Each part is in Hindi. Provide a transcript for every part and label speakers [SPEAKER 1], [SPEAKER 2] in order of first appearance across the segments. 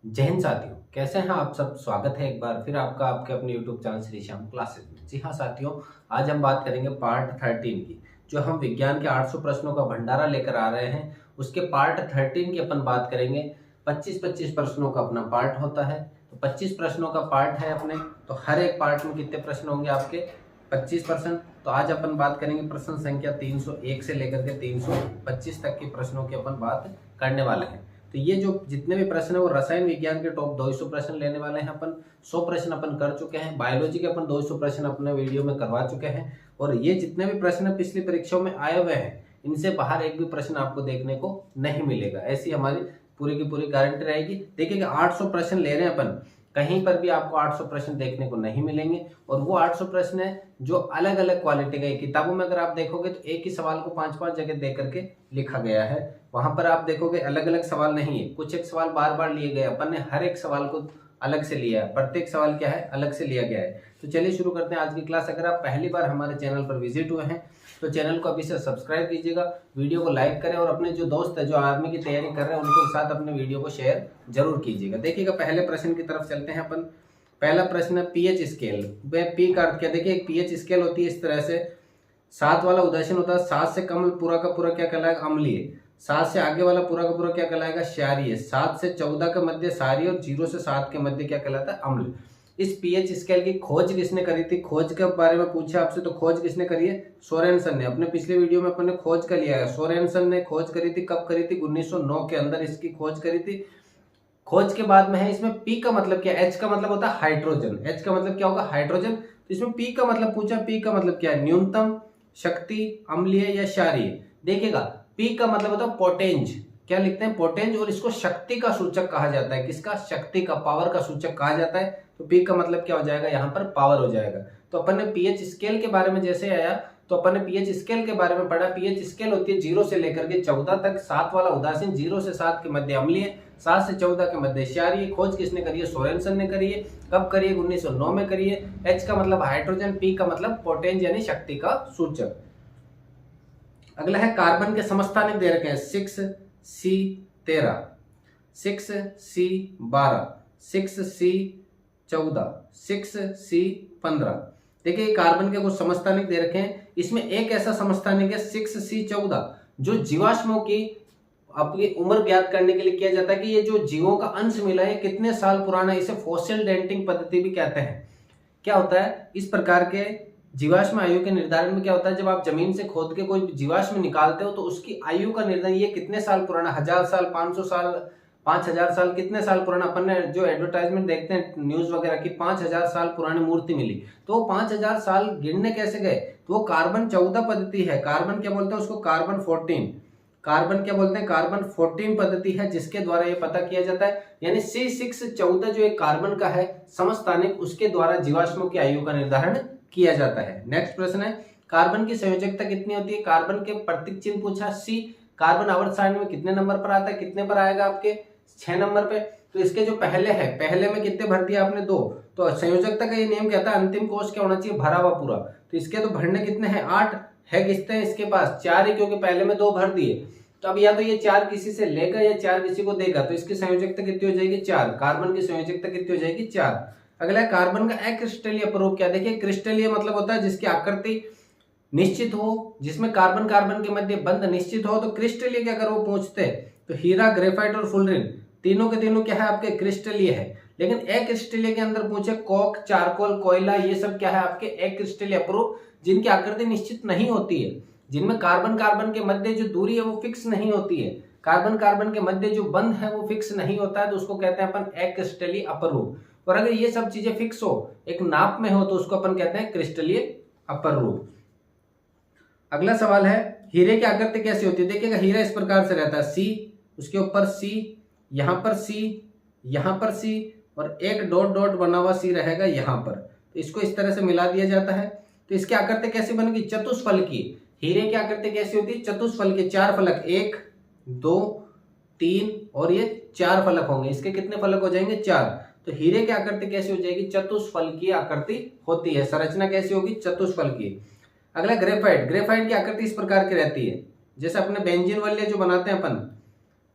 [SPEAKER 1] जय हिंद साथियों, कैसे हैं आप सब। स्वागत है एक बार फिर आपका आपके अपने YouTube channel Shri Shyam classes में। जी हाँ साथियों, आज हम बात करेंगे पार्ट 13 की। जो हम विज्ञान के 800 प्रश्नों का भंडारा लेकर आ रहे हैं, उसके पार्ट 13 की अपन बात करेंगे। 25-25 प्रश्नों का अपना पार्ट होता है, तो 25 प्रश्नों का पार्ट है अपने। तो हर एक पार्ट में कितने प्रश्न होंगे आपके? 25%। तो आज अपन बात करेंगे प्रश्न संख्या 301 से लेकर के 325 तक के प्रश्नों की अपन बात करने वाले हैं। तो ये जो जितने भी प्रश्न है वो रसायन विज्ञान के टॉप 200 प्रश्न लेने वाले हैं अपन। 100 प्रश्न अपन कर चुके हैं। बायोलॉजी के अपन 200 प्रश्न अपने वीडियो में करवा चुके हैं। और ये जितने भी प्रश्न पिछली परीक्षाओं में आए हुए हैं, इनसे बाहर एक भी प्रश्न आपको देखने को नहीं मिलेगा। ऐसी हमारी पूरी की पूरी गारंटी रहेगी। देखिएगा 800 प्रश्न ले रहे हैं अपन, कहीं पर भी आपको 800 प्रश्न देखने को नहीं मिलेंगे। और वो 800 प्रश्न है जो अलग अलग क्वालिटी के। किताबों में अगर आप देखोगे तो एक ही सवाल को 5-5 जगह दे करके लिखा गया है। वहां पर आप देखोगे अलग अलग सवाल नहीं है, कुछ एक सवाल बार बार लिए गए। अपन ने हर एक सवाल को अलग से लिया है, प्रत्येक सवाल क्या है अलग से लिया गया है। तो चलिए शुरू करते हैं आज की क्लास। अगर आप पहली बार हमारे चैनल पर विजिट हुए हैं तो चैनल को अभी से सब्सक्राइब कीजिएगा, वीडियो को लाइक करें और अपने जो दोस्त है जो आर्मी की तैयारी कर रहे हैं उनके साथ अपने वीडियो को शेयर जरूर कीजिएगा। देखिएगा पहले प्रश्न की तरफ चलते हैं अपन। पहला प्रश्न है पीएच स्केल। पी का अर्थ क्या? देखिए एक पीएच स्केल होती है इस तरह से। 7 वाला उदासीन होता है, 7 से कम पूरा का पूरा क्या कहलाएगा? अम्लीय। 7 से आगे वाला पूरा का पूरा क्या कहलाएगा? क्षारीय। 7 से 14 के मध्य क्षारीय और 0 से 7 के मध्य क्या कहलाता है? अम्ल। इस पीएच स्केल की खोज किसने करी थी? खोज के बारे में पूछा आपसे तो खोज किसने करी है? सोरेनसन ने। अपने पिछले वीडियो में अपने खोज का लिया है। सोरेनसन ने खोज करी थी। कब करी थी? 1909 के अंदर इसकी खोज करी थी। खोज के बाद में है इसमें पी का मतलब क्या? एच का मतलब होता है हाइड्रोजन। एच का मतलब क्या होगा? हाइड्रोजन। तो इसमें पी का मतलब पूछा, पी का मतलब क्या है? न्यूनतम शक्ति, अम्लीय या क्षारीय। देखिएगा पी का मतलब होता है पोटेंज। क्या लिखते हैं? पोटेंज। और इसको शक्ति का सूचक कहा जाता है। किसका? शक्ति का, पावर का सूचक कहा जाता है। तो पी का मतलब क्या हो जाएगा? यहाँ पर पावर हो जाएगा। तो अपन ने पीएच स्केल के बारे में जैसे आया तो अपन ने पीएच स्केल के बारे में पढ़ा। पीएच स्केल होती है 0 से लेकर के 14 तक। 7 वाला उदासीन, 0 से 7 के मध्य अम्लीय, 7 से 14 के मध्य क्षारीय। खोज किसने करी है? सोरेनसन ने करी है। कब करी है? 1909 में करी है। एच का मतलब हाइड्रोजन, पी का मतलब पोटेंज यानी शक्ति का सूचक। अगला है कार्बन के समस्थानिक दे रखे हैं 6C13, 6C12, 6C14, 6C15। देखिए कार्बन के कुछ समस्थानिक दे रखे हैं। इसमें एक ऐसा समस्थानिक है 6C14 जो जीवाश्मों की अपनी उम्र ज्ञात करने के लिए किया जाता है कि ये जो जीवों का अंश मिला है कितने साल पुराना है। इसे फॉसिल डेंटिंग पद्धति भी कहते हैं। क्या होता है? इस प्रकार के जीवाश्म आयु के निर्धारण में क्या होता है, जब आप जमीन से खोद के कोई जीवाश्म निकालते हो तो उसकी आयु का निर्धारण, ये कितने साल पुराना, 1000 साल, 500 साल, 5000 साल, कितने साल पुराना। अपन ने जो एडवर्टाइजमेंट देखते हैं न्यूज वगैरह की, 5000 साल पुरानी मूर्ति मिली, तो वो 5000 साल गिनने कैसे गए? तो वो कार्बन 14 पद्धति है। कार्बन क्या बोलते हैं उसको? कार्बन 14। कार्बन क्या बोलते हैं? कार्बन 14 पद्धति है जिसके द्वारा ये पता किया जाता है। यानी C614 जो एक कार्बन का है समस्थानिक, उसके द्वारा जीवाश्मों की आयु का निर्धारण किया जाता है। नेक्स्ट प्रश्न है कार्बन की संयोजकता कितनी होती है? कार्बन के प्रतीक चिन्ह पूछा C। कार्बन आवर्त सारणी में कितने नंबर पर आता है? कितने पर आएगा आपके? 6 नंबर पे। तो इसके जो पहले है, पहले में कितने भर दिया आपने? 2। तो संयोजकता का ये नियम कहता है अंतिम कोश क्या होना चाहिए? भरा हुआ पूरा। तो इसके तो भरने कितने हैं? 8 है। कितने हैं इसके पास? 4 ही, क्योंकि पहले में 2 भर दिए। तो अब या तो ये 4 किसी से लेगा या 4 किसी को देगा। तो इसकी संयोजकता कितनी हो जाएगी? 4। कार्बन की संयोजकता कितनी हो जाएगी? 4। अगला है कार्बन का अक्रिस्टलीय अपरूप क्या? देखिए क्रिस्टलीय मतलब होता है जिसकी आकृति निश्चित हो, जिसमें कार्बन कार्बन के मध्य बंध निश्चित हो। तो क्रिस्टलीय के अगर वो पूछते तो हीरा, ग्रेफाइट और फुलरिन तीनों के तीनों क्या है आपके? क्रिस्टलीय है। लेकिन अक्रिस्टलीय के अंदर पूछे कोक, चारकोल, कोयला, ये सब क्या है आपके? अक्रिस्टलीय अपरूप, जिनकी आकृति निश्चित नहीं होती है, जिनमें कार्बन कार्बन के मध्य जो दूरी है वो फिक्स नहीं होती है, कार्बन कार्बन के मध्य जो बंध है वो फिक्स नहीं होता है, तो उसको कहते हैं अपन अक्रिस्टलीय अपरूप। और अगर ये सब चीजें फिक्स हो, एक नाप में हो, तो उसको अपन कहते हैं क्रिस्टलीय अपरूप। अगला सवाल है हीरे की आकृति कैसी होती है? देखिएगा हीरा इस प्रकार से रहता है, C, उसके ऊपर C, यहाँ पर C, यहाँ पर C, और एक डॉट डॉट बना हुआ C रहेगा यहाँ पर। तो इसको इस तरह से मिला दिया जाता है। तो इसकी आकृति कैसी बनेगी? चतुष्फल की। हीरे की आकृति कैसी होती है? चतुष्फल की। 4 फलक, 1, 2, 3 और ये 4 फलक होंगे। इसके कितने फलक हो जाएंगे? 4। तो हीरे की आकृति कैसी हो जाएगी? चतुष्फल की आकृति होती है। संरचना कैसी होगी? चतुष्फल की। अगला ग्रेफाइट। ग्रेफाइट की आकृति इस प्रकार की रहती है, जैसे अपने बेंजीन वलय जो बनाते हैं अपन,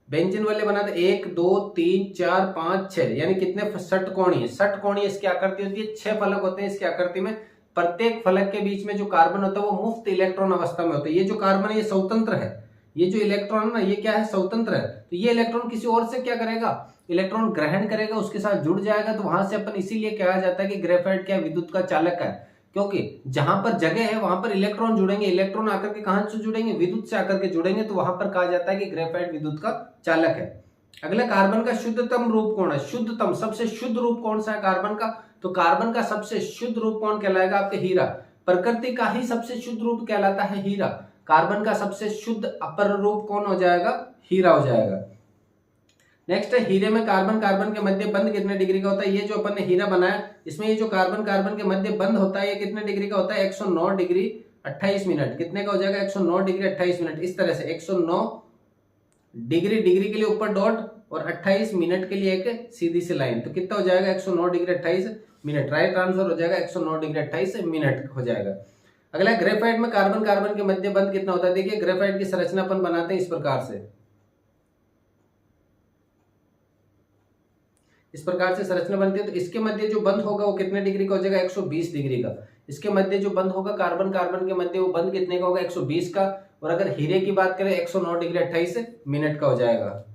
[SPEAKER 1] बेंजीन वाले बनाते 1 2 3 4 5 6, यानी कितने षटकोणीय। षटकोणीय इसकी आकृति होती है, 6 फलक होते हैं इसकी आकृति में। प्रत्येक फलक के बीच में जो कार्बन होता है वो मुफ्त इलेक्ट्रॉन अवस्था में होता है। ये जो कार्बन है ये स्वतंत्र है, ये जो इलेक्ट्रॉन है ना ये क्या है, स्वतंत्र है। तो ये इलेक्ट्रॉन किसी और से क्या करेगा, इलेक्ट्रॉन ग्रहण करेगा, उसके साथ जुड़ जाएगा। तो वहां से अपन इसीलिए कहा जाता है कि ग्रेफाइट क्या विद्युत का चालक है, क्योंकि जहां पर जगह है वहां पर इलेक्ट्रॉन जुड़ेंगे। इलेक्ट्रॉन आकर के कहां से जुड़ेंगे, विद्युत से आकर के जुड़ेंगे, तो वहां पर कहा जाता है कि ग्रेफाइट विद्युत का चालक है। अगला, कार्बन का शुद्धतम रूप कौन है, शुद्धतम सबसे शुद्ध रूप कौन सा है कार्बन का, तो कार्बन का सबसे शुद्ध रूप कौन कहलाएगा, आपके हीरा। प्रकृति का ही सबसे शुद्ध रूप कहलाता है हीरा। कार्बन का सबसे शुद्ध अपर रूप कौन हो जाएगा, हीरा हो जाएगा। नेक्स्ट है, हीरे में कार्बन कार्बन के मध्य बंध कितने डिग्री का होता है। ये जो अपन ने हीरा बनाया इसमें ये जो कार्बन कार्बन के मध्य बंध होता है ये कितने डिग्री का होता है, 109 डिग्री 28 मिनट। कितने का हो जाएगा, 109 डिग्री 28 मिनट। इस तरह से 109 डिग्री, डिग्री के लिए ऊपर डॉट और 28 मिनट के लिए एक सीधी सी लाइन। तो कितना हो जाएगा, 109 डिग्री 28 मिनट। राइट आंसर हो जाएगा 109 डिग्री 28 मिनट हो जाएगा। अगला, ग्रेफाइट में कार्बन कार्बन के मध्य बंध कितना होता है। देखिए ग्रेफाइट की संरचना अपन बनाते हैं इस प्रकार से, इस प्रकार से संरचना बनती है। तो इसके मध्य जो बंध होगा वो कितने डिग्री का हो जाएगा, 120 डिग्री का। इसके मध्य जो बंध होगा कार्बन कार्बन के मध्य, वो बंध कितने का होगा, 120 का। और अगर हीरे की बात करें 109 डिग्री 28 मिनट का हो जाएगा।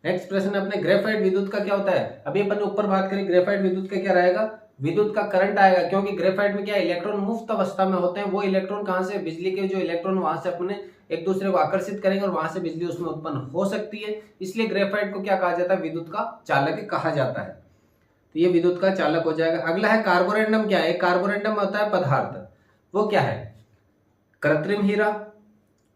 [SPEAKER 1] नेक्स्ट प्रश्न अपने, ग्रेफाइट विद्युत का क्या होता है। अभी अपन ऊपर बात करें ग्रेफाइट विद्युत का क्या रहेगा, विद्युत का करंट आएगा, क्योंकि ग्रेफाइट में क्या इलेक्ट्रॉन मुफ्त अवस्था में होते हैं। वो इलेक्ट्रॉन कहां से, बिजली के जो इलेक्ट्रॉन वहां से अपने एक दूसरे को आकर्षित करेंगे और वहां से बिजली उसमें उत्पन्न हो सकती है। इसलिए ग्रेफाइट को क्या कहा जाता है, विद्युत का चालक कहा जाता है। तो ये विद्युत का चालक हो जाएगा। अगला है, कार्बोरेंडम क्या है। कार्बोरेंडम होता है पदार्थ, वो क्या है, कृत्रिम हीरा,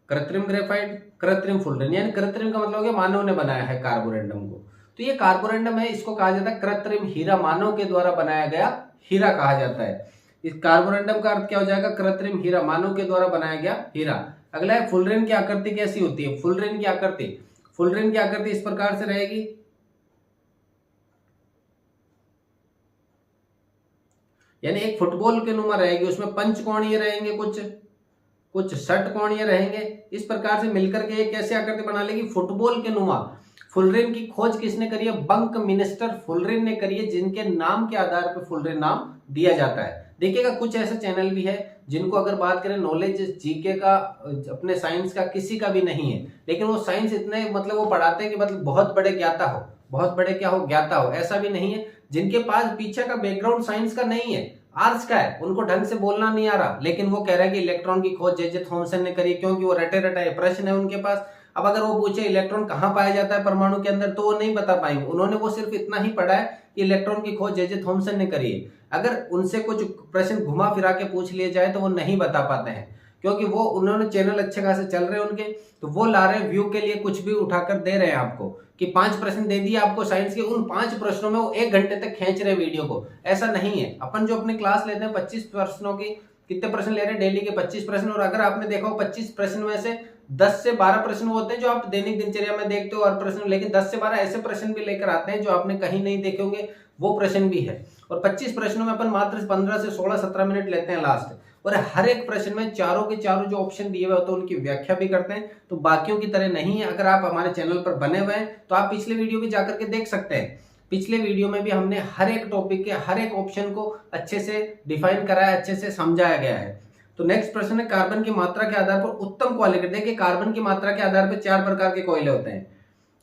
[SPEAKER 1] कृत्रिम ग्रेफाइट, कृत्रिम फुलरेन। यानी कृत्रिम का मतलब मानव ने बनाया है कार्बोरेंडम को। तो ये कार्बोरेंडम है, इसको कहा जाता है कृत्रिम हीरा, मानव के द्वारा बनाया गया हीरा कहा जाता है। इस कार्बोरेंडम का अर्थ क्या हो जाएगा, कृत्रिम हीरा, मानव के द्वारा बनाया गया हीरा। अगला है, फुलरेन की आकृति कैसी होती है। फुलरेन की आकृति, फुलरेन की आकृति इस प्रकार से रहेगी, यानी एक फुटबॉल के नुमा रहेगी। उसमें पंचकोणीय रहेंगे, कुछ षटकोणीय रहेंगे। इस प्रकार से मिलकर के एक कैसे आकृति बना लेगी, फुटबॉल के नुमा। फुलरेन की खोज किसने करी है, बंक मिनिस्टर फुलरेन ने करी है, जिनके नाम के आधार पर फुलरेन नाम दिया जाता है। देखिएगा कुछ ऐसे चैनल भी है जिनको अगर बात करें नॉलेज जीके का, अपने साइंस का किसी का भी नहीं है, लेकिन वो साइंस इतने मतलब वो पढ़ाते हैं कि मतलब बहुत बड़े ज्ञाता हो, बहुत बड़े क्या हो, ज्ञाता हो। ऐसा भी नहीं है, जिनके पास पीछे का बैकग्राउंड साइंस का नहीं है, आर्ट्स का है, उनको ढंग से बोलना नहीं आ रहा, लेकिन वो कह रहा है कि इलेक्ट्रॉन की खोज जे थॉमसन ने करी, क्योंकि वो रटे रटाए प्रश्न है उनके पास। अब अगर वो पूछे इलेक्ट्रॉन कहाँ पाया जाता है परमाणु के अंदर, तो वो नहीं बता पाएंगे। उन्होंने वो सिर्फ इतना ही पढ़ा है कि इलेक्ट्रॉन की खोज जे थॉमसन ने करी है। अगर उनसे कुछ प्रश्न घुमा फिरा के पूछ लिए जाए तो वो नहीं बता पाते हैं, क्योंकि वो उन्होंने चैनल अच्छे खासे चल रहे हैं उनके, तो वो ला रहे हैं व्यू के लिए, कुछ भी उठाकर दे रहे हैं आपको कि 5 प्रश्न दे दिए आपको साइंस के, उन 5 प्रश्नों में वो 1 घंटे तक खींच रहे वीडियो को। ऐसा नहीं है। अपन जो अपने क्लास लेते हैं 25 प्रश्नों की, कितने प्रश्न ले रहे हैं, डेली के 25 प्रश्न। और अगर आपने देखा हो 25 प्रश्न में से 10 से 12 प्रश्न होते हैं जो आप दैनिक दिनचर्या में देखते हो और प्रश्न, लेकिन 10 से 12 ऐसे प्रश्न भी लेकर आते हैं जो आपने कहीं नहीं देखे होंगे, वो प्रश्न भी है। और 25 प्रश्नों में अपन मात्र 15 से 16-17 मिनट लेते हैं लास्ट, और हर एक प्रश्न में चारों के चारों जो ऑप्शन दिए हुए होते हैं उनकी व्याख्या भी करते हैं। तो बाकियों की तरह नहीं है। अगर आप हमारे चैनल पर बने हुए हैं तो आप पिछले वीडियो भी जाकर के देख सकते हैं। पिछले वीडियो में भी हमने हर एक टॉपिक के हर एक ऑप्शन को अच्छे से डिफाइन कराया, अच्छे से समझाया गया है। तो नेक्स्ट प्रश्न है, कार्बन की मात्रा के आधार पर उत्तम क्वालिटी। देखिए कार्बन की मात्रा के आधार पर 4 प्रकार के कोयले होते हैं।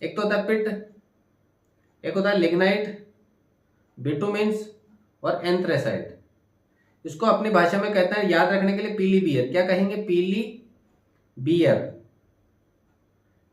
[SPEAKER 1] एक तो होता है पिट, एक होता है लिग्नाइट, बिटुमेन्स और एंथ्रेसाइट। इसको अपनी भाषा में कहते हैं, याद रखने के लिए, पीली बियर। क्या कहेंगे, पीली बियर,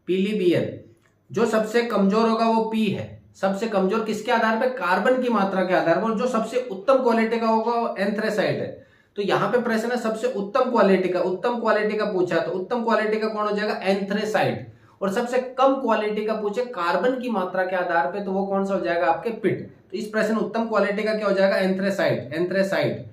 [SPEAKER 1] पीली बियर। जो सबसे कमजोर होगा वो पी है, सबसे कमजोर किसके आधार पे, कार्बन की मात्रा के आधार पर। जो सबसे उत्तम क्वालिटी का होगा वो एंथ्रेसाइट है। तो यहाँ पे प्रश्न है सबसे उत्तम क्वालिटी का, उत्तम क्वालिटी का पूछा, तो उत्तम क्वालिटी का कौन हो जाएगा, एंथ्रेसाइट। और सबसे कम क्वालिटी का पूछे कार्बन की मात्रा के आधार पे, तो वो कौन सा हो जाएगा, आपके पिट। तो इस प्रश्न उत्तम क्वालिटी का क्या हो जाएगा, एंथ्रेसाइट, एंथ्रेसाइट।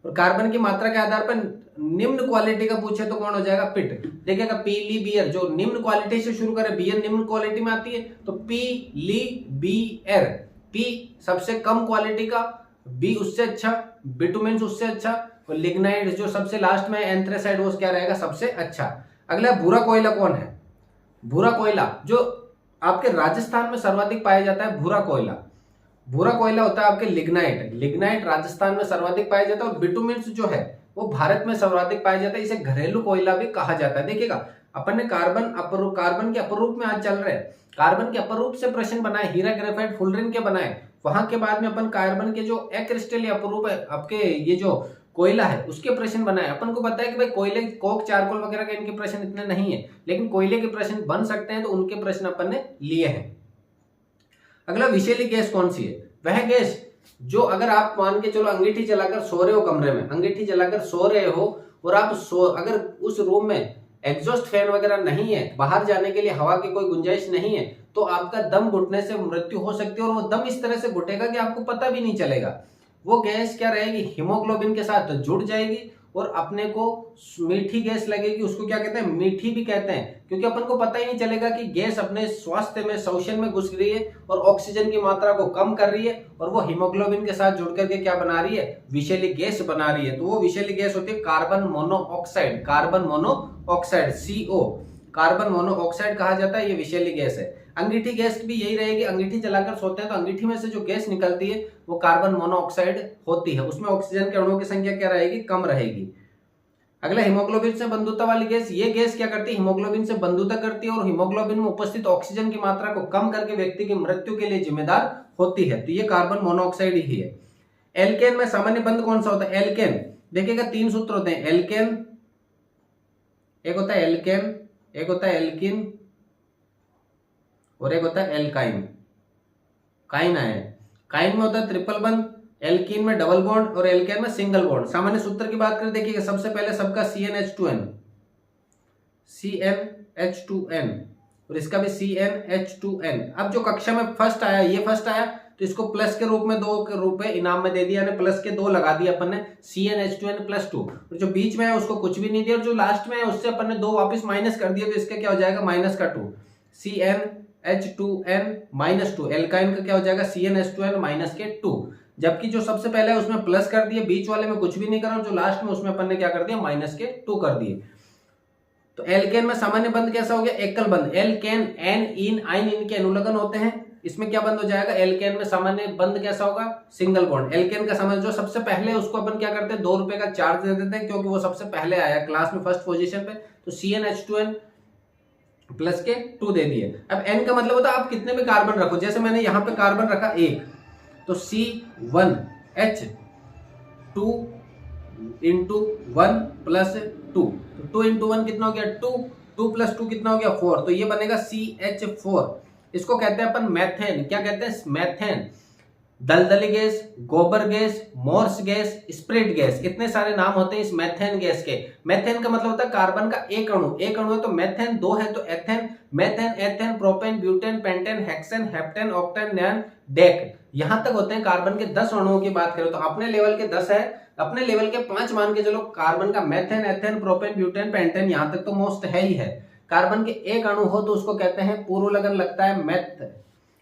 [SPEAKER 1] और कार्बन की मात्रा के आधार पर निम्न क्वालिटी का पूछे तो कौन हो जाएगा, पिट। देखिएगा पीली बियर, जो निम्न क्वालिटी से शुरू करें, बियर निम्न क्वालिटी में आती है, तो पीली बियर, पी सबसे कम क्वालिटी का, बी उससे अच्छा, बिटुमेन्स उससे अच्छा, और लिग्नाइट जो सबसे लास्ट में, एंथ्रेसाइट वो क्या रहेगा, सबसे अच्छा। अगला भूरा कोयला कौन है, भूरा कोयला जो आपके राजस्थान में सर्वाधिक पाया जाता है भूरा कोयला। भूरा कोयला होता है आपके लिग्नाइट। लिग्नाइट राजस्थान में सर्वाधिक पाया जाता है। और बिटुमिन्स जो है वो भारत में सर्वाधिक पाया जाता है। इसे घरेलू कोयला भी कहा जाता है। देखिएगा, अपन ने कार्बन के अपरूप में आज चल रहे हैं। कार्बन के अपरूप से प्रश्न बनाए, हीरा ग्रेफाइट फुलरिन के बनाए। वहां के बाद में अपन कार्बन के जो अक्रिस्टलीय अपरूप है, आपके ये जो कोयला है उसके प्रश्न बनाए। अपन को पता है कि भाई कोयले, कोक, चारकोल वगैरह के इनके प्रश्न इतने नहीं है, लेकिन कोयले के प्रश्न बन सकते हैं, तो उनके प्रश्न अपन ने लिए हैं। अगला, विषैली गैस कौन सी है? वह गैस जो अगर आप मान के चलो अंगीठी जलाकर सो रहे हो कमरे में, अंगीठी जलाकर सो रहे हो और आप अगर उस रूम में एग्जॉस्ट फैन वगैरह नहीं है, बाहर जाने के लिए हवा की कोई गुंजाइश नहीं है, तो आपका दम घुटने से मृत्यु हो सकती है। और वो दम इस तरह से घुटेगा कि आपको पता भी नहीं चलेगा। वो गैस क्या रहेगी? हीमोग्लोबिन के साथ जुड़ जाएगी और अपने को मीठी गैस लगेगी। उसको क्या कहते हैं? मीठी भी कहते हैं, क्योंकि अपन को पता ही नहीं चलेगा कि गैस अपने स्वास्थ्य में, शोषण में घुस रही है और ऑक्सीजन की मात्रा को कम कर रही है, और वो हीमोग्लोबिन के साथ जुड़ करके क्या बना रही है? विषैली गैस बना रही है। तो वो विषैली गैस होती है carbon monoxide. Carbon monoxide, CO, carbon monoxide कहा जाता है। ये विषैली गैस है। अंगीठी गैस भी यही रहेगी। अंगीठी जलाकर सोते हैं तो अंगीठी में से जो गैस निकलती है वो कार्बन मोनोऑक्साइड होती है। उसमें ऑक्सीजन के अणुओं की संख्या क्या रहेगी? कम रहेगी। अगला, हीमोग्लोबिन से बंधुता वाली गैस। ये गैस क्या करती है? हीमोग्लोबिन से बंधुता करती है और हीमोग्लोबिन में उपस्थित ऑक्सीजन की मात्रा को कम करके व्यक्ति की मृत्यु के लिए जिम्मेदार होती है। तो ये कार्बन मोनोऑक्साइड ही है। एल्केन में सामान्य बंध कौन सा होता है? एल्केन, देखिएगा 3 सूत्र होते हैं। एल्केन, एक होता है एल्केन, एक होता है एल्किन और एक होता है एल्काइन। काइन है। काइन में होता है ट्रिपल बंध, एल्कीन में डबल बॉन्ड और एल्केन में सिंगल बॉन्ड। सामान्य सूत्र की बात करें, देखिएगा सबसे पहले सबका CnH2n, CnH2n और इसका भी CnH2n। अब जो कक्षा में फर्स्ट आया, ये फर्स्ट आया, तो इसको प्लस के रूप में 2 के रूप में इनाम में दे दिया, यानी प्लस के 2 लगा दिया अपन ने, CnH2n+2। और जो बीच में है उसको कुछ भी नहीं दिया, और जो लास्ट में है उससे अपन ने 2 वापस माइनस कर दिया, तो इसका क्या हो जाएगा? -2, CnH2n-2। एल्काइन का क्या हो जाएगा? CnH2n-2। जबकि जो सबसे पहले है उसमें प्लस कर दिए, बीच वाले में कुछ भी नहीं करा, जो लास्ट में उसमें अपन ने क्या कर दिया? -2 कर दिए। तो एल्केन में सामान्य बंध कैसा हो गया? एकल बंध। एल्केन, एन, इन, आइन, इनके अनुलग्न होते हैं। इसमें क्या बंद हो जाएगा? एल्केन में सामान्य बंध कैसा होगा? Single bond. एल्केन का सामान्य जो सबसे पहले उसको अपन क्या करते हैं? 2 रुपए का चार्ज दे देते हैं, क्योंकि वो सबसे पहले आया क्लास में फर्स्ट पोजीशन पे। तो CnH2n+2 दे दिए। अब N का मतलब होता है आप कितने भी कार्बन रखो। जैसे मैंने यहाँ पे कार्बन रखा 1, तो C1H2 इंटू 1+2, तो 2 इंटू 1 कितना हो गया? 2, 2+2 कितना हो गया? 4। तो ये बनेगा CH4। इसको कहते हैं अपन मैथेन। क्या कहते हैं? मैथेन। दलदली गैस, गोबर gas, marsh gas, spirit gas, इतने सारे नाम होते हैं इस मेथेन गैस के। मेथेन का मतलब होता है कार्बन का एक अणु है तो मेथेन, 2 है तो ethane, methane, ethane, propane, butane, pentane, hexane, heptane, octane, nonane, decane, यहां तक होते हैं। कार्बन के 10 अणुओं की बात करें तो अपने लेवल के 10 है, अपने लेवल के 5 मान के चलो। कार्बन का methane, ethane, propane, butane, pentane, यहां तक तो मोस्ट है ही है। कार्बन के एक अणु हो तो उसको कहते हैं पूर्व लगन लगता है मेथ,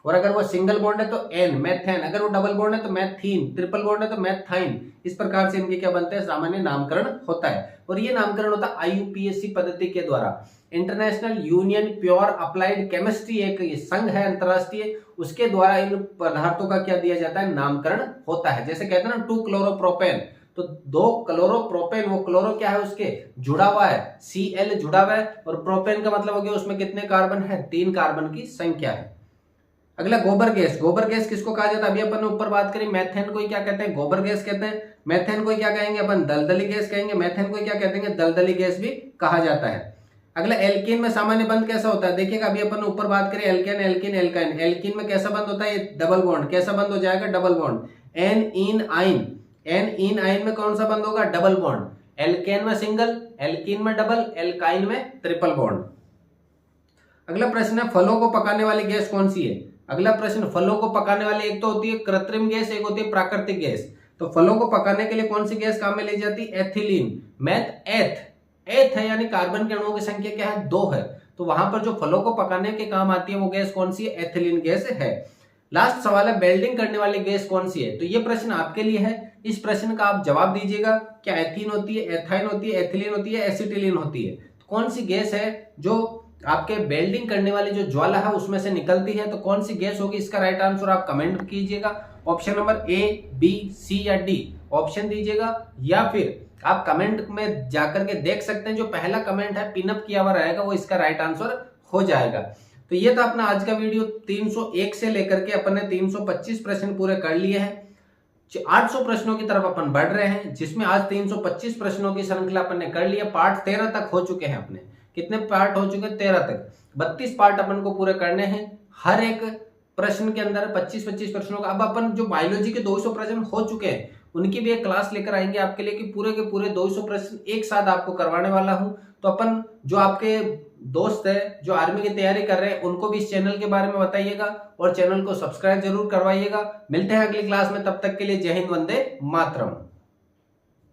[SPEAKER 1] और अगर वो सिंगल बॉन्ड है तो एन, मेथेन। अगर वो डबल बॉन्ड है तो मैथीन, ट्रिपल बॉन्ड है तो मैथाइन। इस प्रकार से इनके क्या बनते हैं? सामान्य नामकरण होता है। और ये नामकरण होता है IUPAC पद्धति के द्वारा। International union pure applied chemistry एक संघ है अंतरराष्ट्रीय, उसके द्वारा इन पदार्थों का क्या दिया जाता है? नामकरण होता है। जैसे कहते हैं ना 2 क्लोरोप्रोपेन, तो 2 क्लोरोप्रोपेन, वो क्लोरो क्या है? उसके जुड़ा हुआ है, Cl जुड़ा हुआ है, और प्रोपेन का मतलब हो गया उसमें कितने कार्बन है? 3 कार्बन की संख्या है। अगला, गोबर गैस। गोबर गैस किसको कहा जाता है? अभी अपन ने ऊपर बात करी, मेथेन को क्या कहते हैं? गोबर गैस कहते हैं। मेथेन को क्या कहेंगे अपन? दलदली गैस कहेंगे। मेथेन को क्या कहते हैं? दलदली गैस भी कहा जाता है। अगला, एल्कीन में सामान्य बंध कैसा होता है? देखिएगा अभी अपन ने ऊपर बात करी एल्केन, एल्कीन, एल्काइन। एल्कीन में कैसा बंध होता है? ये डबल बॉन्ड। कैसा बंध हो जाएगा? Double bond. एन इन आइन, एन इन आइन में कौन सा बंध होगा? Double bond. एल्केन में सिंगल, एल्कीन में डबल, एल्काइन में ट्रिपल बॉन्ड। अगला प्रश्न है, फलों को पकाने वाली गैस कौन सी है? अगला प्रश्न, फलों को पकाने वाली एक तो होती है कृत्रिम गैस, एक होती है प्राकृतिक गैस। तो फलों को पकाने के लिए कौन सी गैस काम में ली जाती है? एथिलीन। मैथ, एथ है, यानी कार्बन के अणुओं की संख्या क्या है? 2 है। तो वहां पर जो फलों को पकाने के काम आती है वो गैस कौन सी है? एथिलीन गैस है। लास्ट सवाल है, वेल्डिंग करने वाली गैस कौन सी है? तो ये प्रश्न आपके लिए है। इस प्रश्न का आप जवाब दीजिएगा। क्या एथीन होती है, एथाइन होती है, एथिलीन होती है, एसिटिलीन होती है? तो कौन सी गैस है जो आपके वेल्डिंग करने वाली जो ज्वाला है उसमें से निकलती है, तो कौन सी गैस होगी? इसका राइट आंसर आप कमेंट कीजिएगा। ऑप्शन नंबर ए, बी, सी या डी ऑप्शन दीजिएगा, या फिर आप कमेंट में जाकर के देख सकते हैं, जो पहला कमेंट है पिनअप किया हुआ रहेगा वो इसका राइट आंसर हो जाएगा। तो ये था अपना आज का वीडियो। 301 से लेकर के अपन ने 325 प्रश्न पूरे कर लिए हैं। 800 प्रश्नों की तरफ अपन बढ़ रहे हैं, जिसमें आज 325 प्रश्नों की श्रृंखला अपन ने कर लिया। पार्ट 13 तक हो चुके हैं अपने। कितने पार्ट हो चुके हैं? 13 तक। 32 पार्ट अपन को पूरे करने हैं। हर एक प्रश्न के अंदर 25-25 प्रश्नों का। अब अपन जो बायोलॉजी के 200 प्रश्न हो चुके हैं उनकी भी एक क्लास लेकर आएंगे आपके लिए, कि पूरे के पूरे 200 प्रश्न एक साथ आपको करवाने वाला हूं। तो अपन जो आपके दोस्त है जो आर्मी की तैयारी कर रहे हैं उनको भी इस चैनल के बारे में बताइएगा और चैनल को सब्सक्राइब जरूर करवाइएगा। मिलते हैं अगली क्लास में, तब तक के लिए जय हिंद, वंदे मातरम।